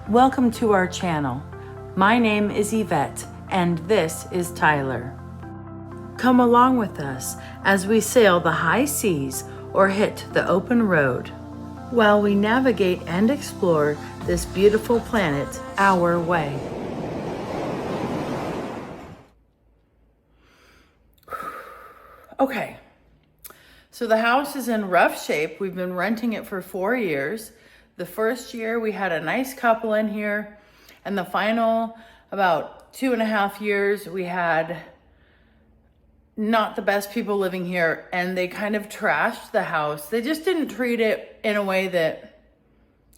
Welcome to our channel. My name is Yvette and this is Tyler. Come along with us as we sail the high seas or hit the open road while we navigate and explore this beautiful planet our way. Okay, so the house is in rough shape. We've been renting it for 4 years. The first year we had a nice couple in here, and the final about 2.5 years we had not the best people living here, and they kind of trashed the house. They just didn't treat it in a way that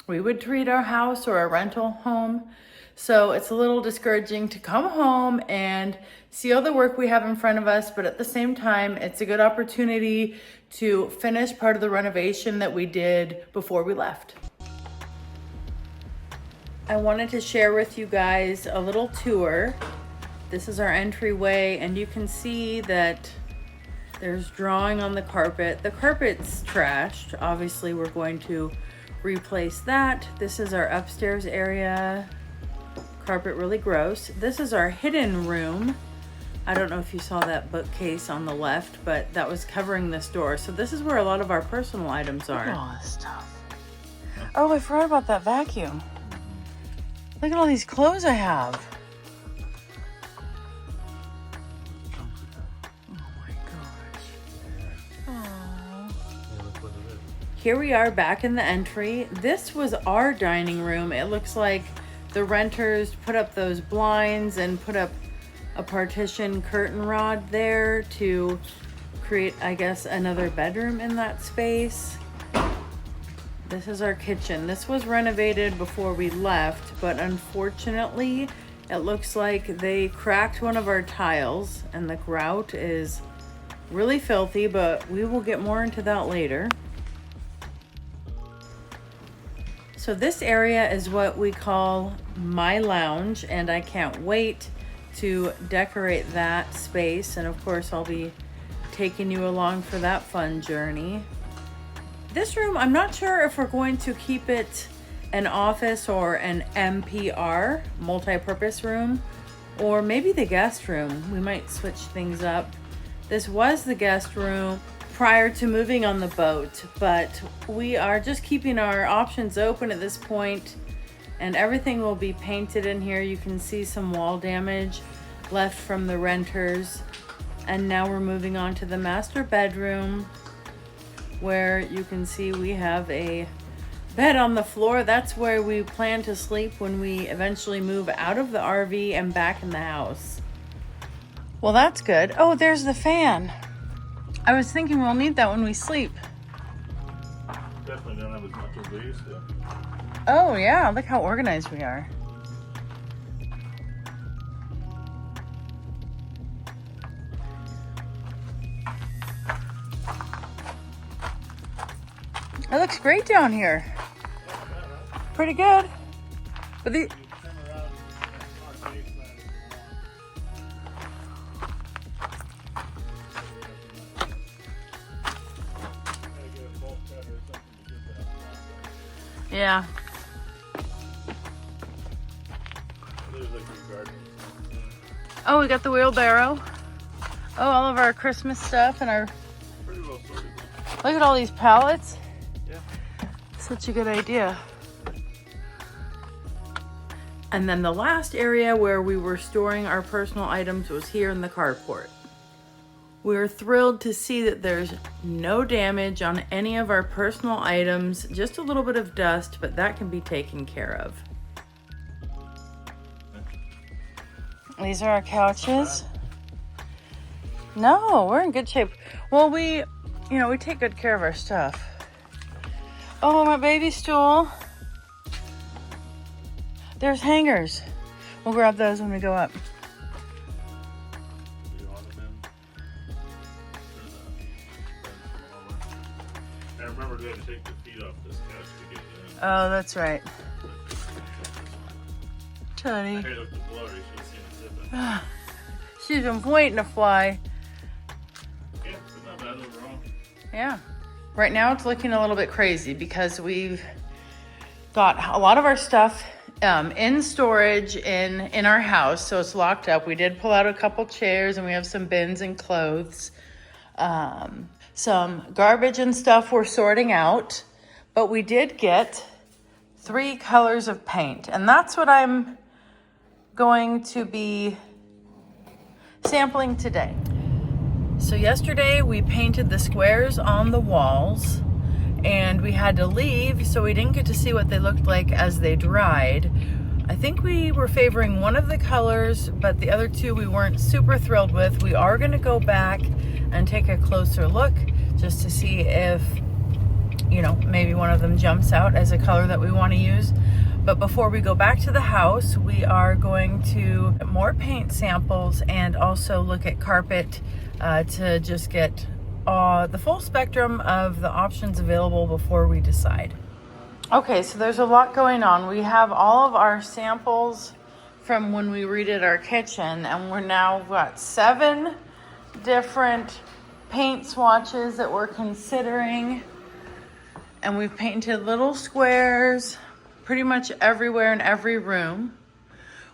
we would treat our house or a rental home. So it's a little discouraging to come home and see all the work we have in front of us, but at the same time, it's a good opportunity to finish part of the renovation that we did before we left. I wanted to share with you guys a little tour. This is our entryway, and you can see that there's drawing on the carpet. The carpet's trashed. Obviously, we're going to replace that. This is our upstairs area. Carpet really gross. This is our hidden room. I don't know if you saw that bookcase on the left, but that was covering this door. So this is where a lot of our personal items are. Look at all this stuff. Oh, I forgot about that vacuum. Look at all these clothes I have. Oh my gosh. Aww. Here we are back in the entry. This was our dining room. It looks like the renters put up those blinds and put up a partition curtain rod there to create, I guess, another bedroom in that space. This is our kitchen. This was renovated before we left, but unfortunately, it looks like they cracked one of our tiles and the grout is really filthy, but we will get more into that later. So this area is what we call my lounge, and I can't wait to decorate that space. And of course, I'll be taking you along for that fun journey. This room, I'm not sure if we're going to keep it an office or an MPR, multi-purpose room, or maybe the guest room. We might switch things up. This was the guest room prior to moving on the boat, but we are just keeping our options open at this point, and everything will be painted in here. You can see some wall damage left from the renters. And now we're moving on to the master bedroom, where you can see we have a bed on the floor. That's where we plan to sleep when we eventually move out of the RV and back in the house. Well, that's good. Oh, there's the fan. I was thinking we'll need that when we sleep. Definitely don't have as much as we used to. Oh yeah, look how organized we are. It looks great down here. Pretty good. But the yeah. Oh, we got the wheelbarrow. Oh, all of our Christmas stuff and our... Pretty well sorted. Look at all these pallets. Yeah. Such a good idea. And then the last area where we were storing our personal items was here in the carport. We're thrilled to see that there's no damage on any of our personal items, just a little bit of dust, but that can be taken care of. These are our couches. No, we're in good shape. Well, we take good care of our stuff. Oh, my baby stool. There's hangers. We'll grab those when we go up. I remember we had to take the feet off this couch to get it in. Oh, that's right. Tony. I looked at Bloody, she should have seen it zipping. She's been waiting to fly. Yeah, but not bad overall. Yeah. Right now it's looking a little bit crazy because we've got a lot of our stuff in storage in our house, so it's locked up. We did pull out a couple chairs, and we have some bins and clothes. Some garbage and stuff we're sorting out, but we did get 3 colors of paint, and that's what I'm going to be sampling today. So yesterday we painted the squares on the walls, and we had to leave, so we didn't get to see what they looked like as they dried. I think we were favoring one of the colors, but the other 2 we weren't super thrilled with. We are going to go back and take a closer look just to see if, you know, maybe one of them jumps out as a color that we want to use. But before we go back to the house, we are going to get more paint samples and also look at carpet to just get the full spectrum of the options available before we decide. Okay, so there's a lot going on. We have all of our samples from when we redid our kitchen, and we're now got 7 different paint swatches that we're considering. And we've painted little squares pretty much everywhere in every room.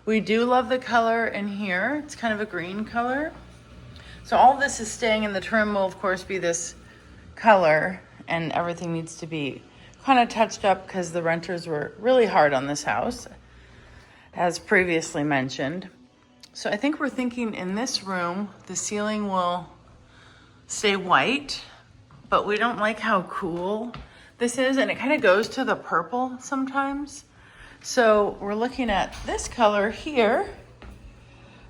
We do love the color in here. It's kind of a green color. So all this is staying, and the trim will of course be this color, and everything needs to be kind of touched up because the renters were really hard on this house, as previously mentioned. So I think we're thinking in this room, the ceiling will stay white, but we don't like how cool this is, and it kind of goes to the purple sometimes. So we're looking at this color here,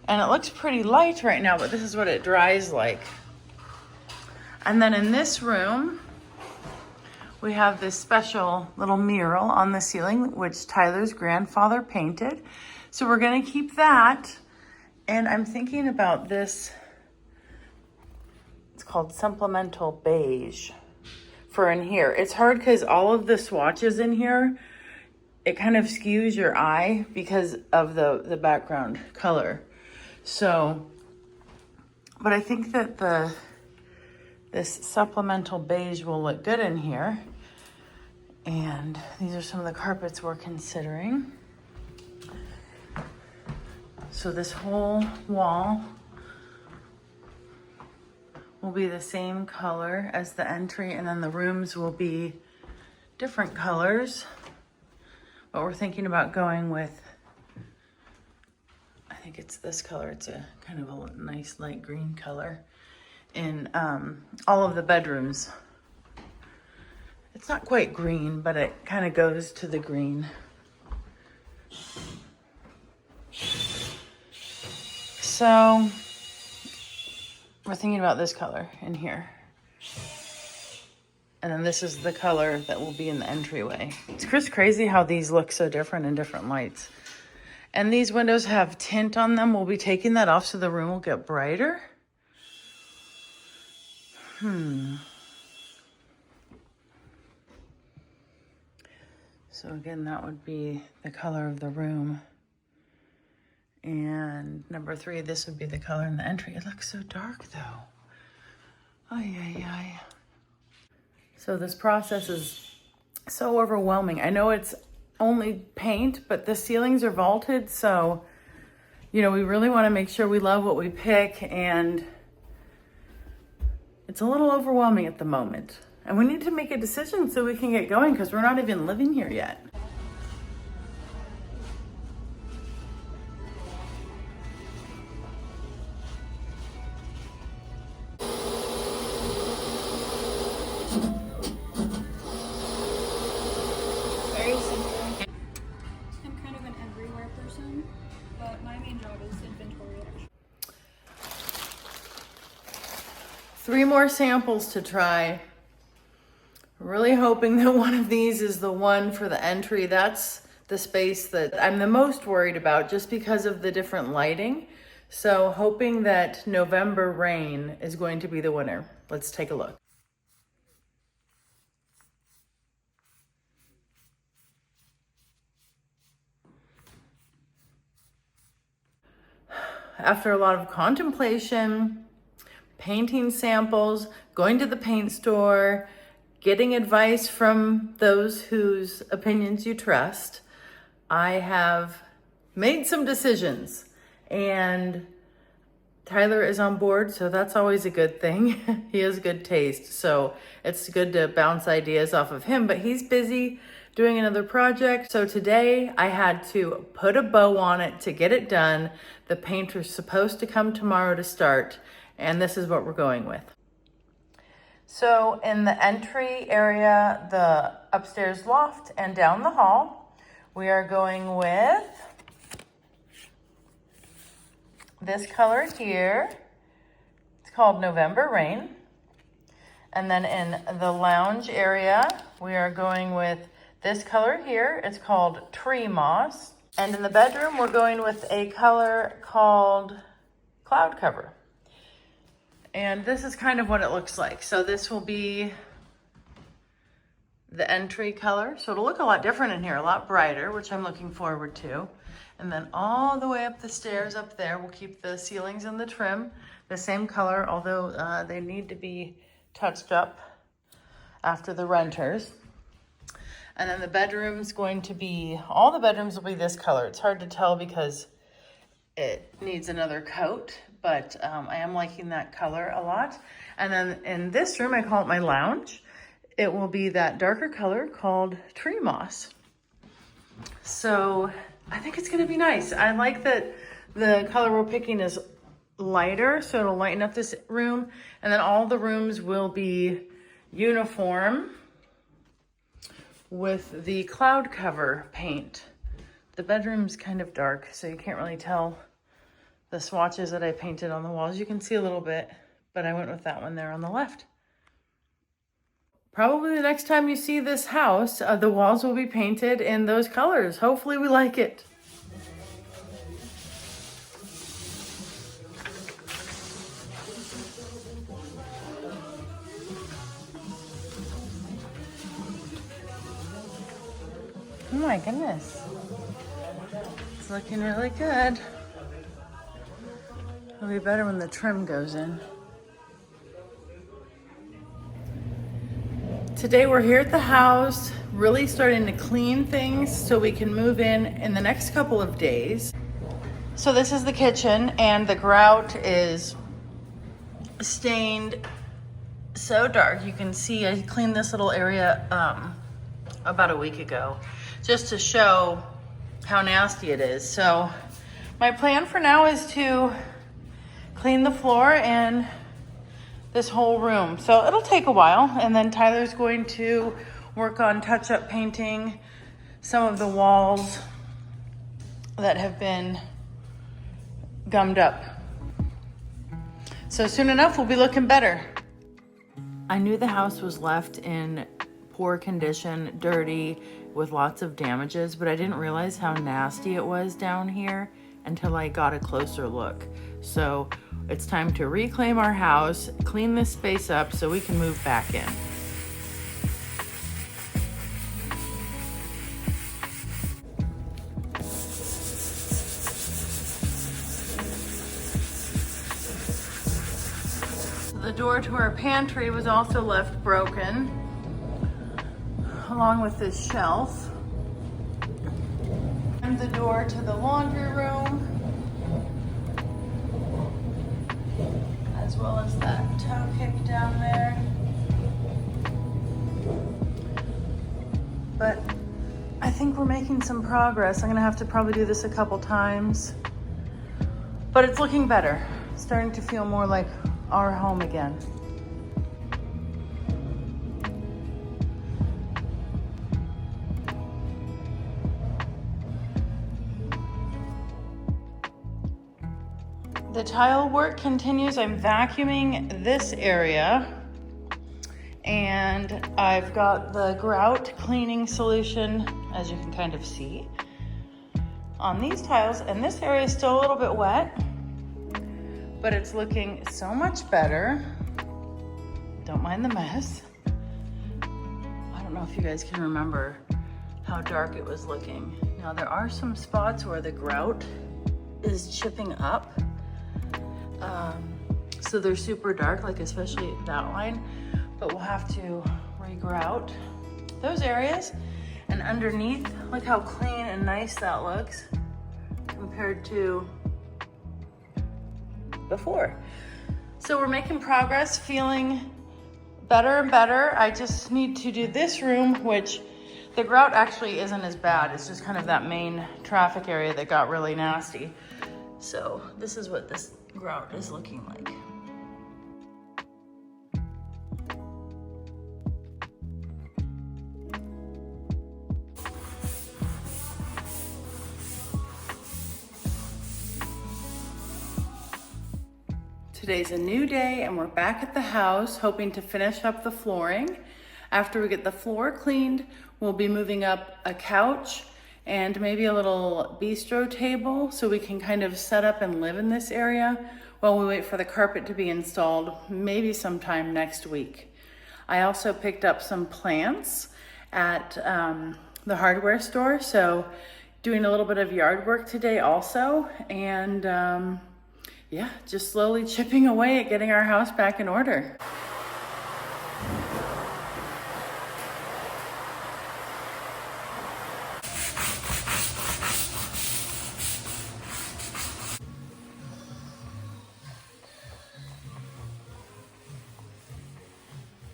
and it looks pretty light right now, but this is what it dries like. And then in this room, we have this special little mural on the ceiling, which Tyler's grandfather painted. So we're gonna keep that. And I'm thinking about this, it's called supplemental beige for in here. It's hard because all of the swatches in here, it kind of skews your eye because of the background color. So, but I think that this supplemental beige will look good in here. And these are some of the carpets we're considering. So this whole wall will be the same color as the entry, and then the rooms will be different colors. But we're thinking about going with, I think it's this color. It's a kind of a nice light green color in all of the bedrooms. It's not quite green, but it kind of goes to the green. So we're thinking about this color in here. And then this is the color that will be in the entryway. It's just crazy how these look so different in different lights. And these windows have tint on them. We'll be taking that off so the room will get brighter. So again, that would be the color of the room. And number 3, this would be the color in the entry. It looks so dark though. Ay, ay, ay. So this process is so overwhelming. I know it's only paint, but the ceilings are vaulted. So, you know, we really want to make sure we love what we pick, and it's a little overwhelming at the moment. And we need to make a decision so we can get going, because we're not even living here yet. Very simple. I'm kind of an everywhere person, but my main job is inventory. 3 more samples to try. Really hoping that one of these is the one for the entry. That's the space that I'm the most worried about, just because of the different lighting. So hoping that November Rain is going to be the winner. Let's take a look. After a lot of contemplation, painting samples, going to the paint store, getting advice from those whose opinions you trust, I have made some decisions and Tyler is on board, so that's always a good thing. He has good taste, so it's good to bounce ideas off of him, but he's busy doing another project. So today I had to put a bow on it to get it done. The painter's supposed to come tomorrow to start, and this is what we're going with. So in the entry area, the upstairs loft and down the hall, we are going with this color here. It's called November Rain. And then in the lounge area, we are going with this color here. It's called Tree Moss. And in the bedroom, we're going with a color called Cloud Cover. And this is kind of what it looks like. So this will be the entry color. So it'll look a lot different in here, a lot brighter, which I'm looking forward to. And then all the way up the stairs up there, we'll keep the ceilings and the trim the same color, although they need to be touched up after the renters. And then the bedroom's going to be, all the bedrooms will be this color. It's hard to tell because it needs another coat, but I am liking that color a lot. And then in this room, I call it my lounge. It will be that darker color called Tree Moss. So I think it's gonna be nice. I like that the color we're picking is lighter, so it'll lighten up this room. And then all the rooms will be uniform with the cloud cover paint. The bedroom's kind of dark, so you can't really tell the swatches that I painted on the walls. You can see a little bit, but I went with that one there on the left. Probably the next time you see this house, the walls will be painted in those colors. Hopefully we like it. Oh my goodness. It's looking really good. It'll be better when the trim goes in. Today we're here at the house, really starting to clean things so we can move in the next couple of days. So this is the kitchen, and the grout is stained so dark. You can see I cleaned this little area about a week ago just to show how nasty it is. So my plan for now is to clean the floor and this whole room. So it'll take a while, and then Tyler's going to work on touch-up painting some of the walls that have been gummed up. So soon enough, we'll be looking better. I knew the house was left in poor condition, dirty, with lots of damages, but I didn't realize how nasty it was down here until I got a closer look. So it's time to reclaim our house, clean this space up so we can move back in. The door to our pantry was also left broken, along with this shelf. And the door to the laundry room, as well as that toe kick down there. But I think we're making some progress. I'm gonna have to probably do this a couple times, but it's looking better. It's starting to feel more like our home again. The tile work continues. I'm vacuuming this area, and I've got the grout cleaning solution, as you can kind of see, on these tiles. And this area is still a little bit wet, but it's looking so much better. Don't mind the mess. I don't know if you guys can remember how dark it was looking. Now there are some spots where the grout is chipping up. So they're super dark, like especially that line, but we'll have to re-grout those areas. And underneath, look how clean and nice that looks compared to before. So we're making progress, feeling better and better. I just need to do this room, which the grout actually isn't as bad. It's just kind of that main traffic area that got really nasty. So this is what this grout is looking like. Today's a new day and we're back at the house hoping to finish up the flooring. After we get the floor cleaned, we'll be moving up a couch and maybe a little bistro table so we can kind of set up and live in this area while we wait for the carpet to be installed, maybe sometime next week. I also picked up some plants at the hardware store, so doing a little bit of yard work today also, and yeah, just slowly chipping away at getting our house back in order.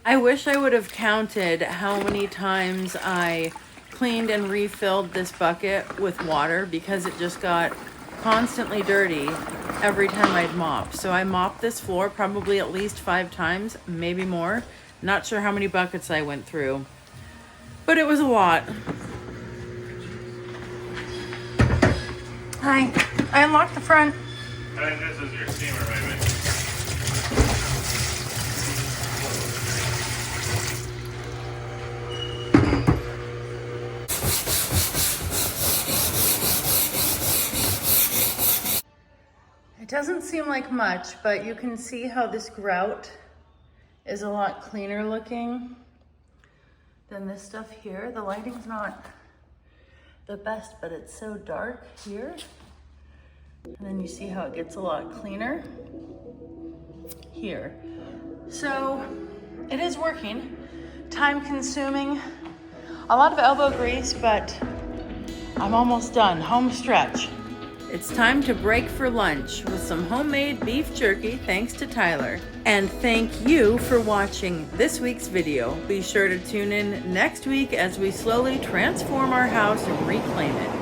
I wish I would have counted how many times I cleaned and refilled this bucket with water because it just got constantly dirty every time I'd mop. So I mopped this floor probably at least 5 times, maybe more. Not sure how many buckets I went through, but it was a lot. Hi, I unlocked the front. I think this is your steamer, maybe. It doesn't seem like much, but you can see how this grout is a lot cleaner looking than this stuff here. The lighting's not the best, but it's so dark here. And then you see how it gets a lot cleaner here. So it is working. Time consuming, a lot of elbow grease, but I'm almost done. Home stretch. It's time to break for lunch with some homemade beef jerky thanks to Tyler. And thank you for watching this week's video. Be sure to tune in next week as we slowly transform our house and reclaim it.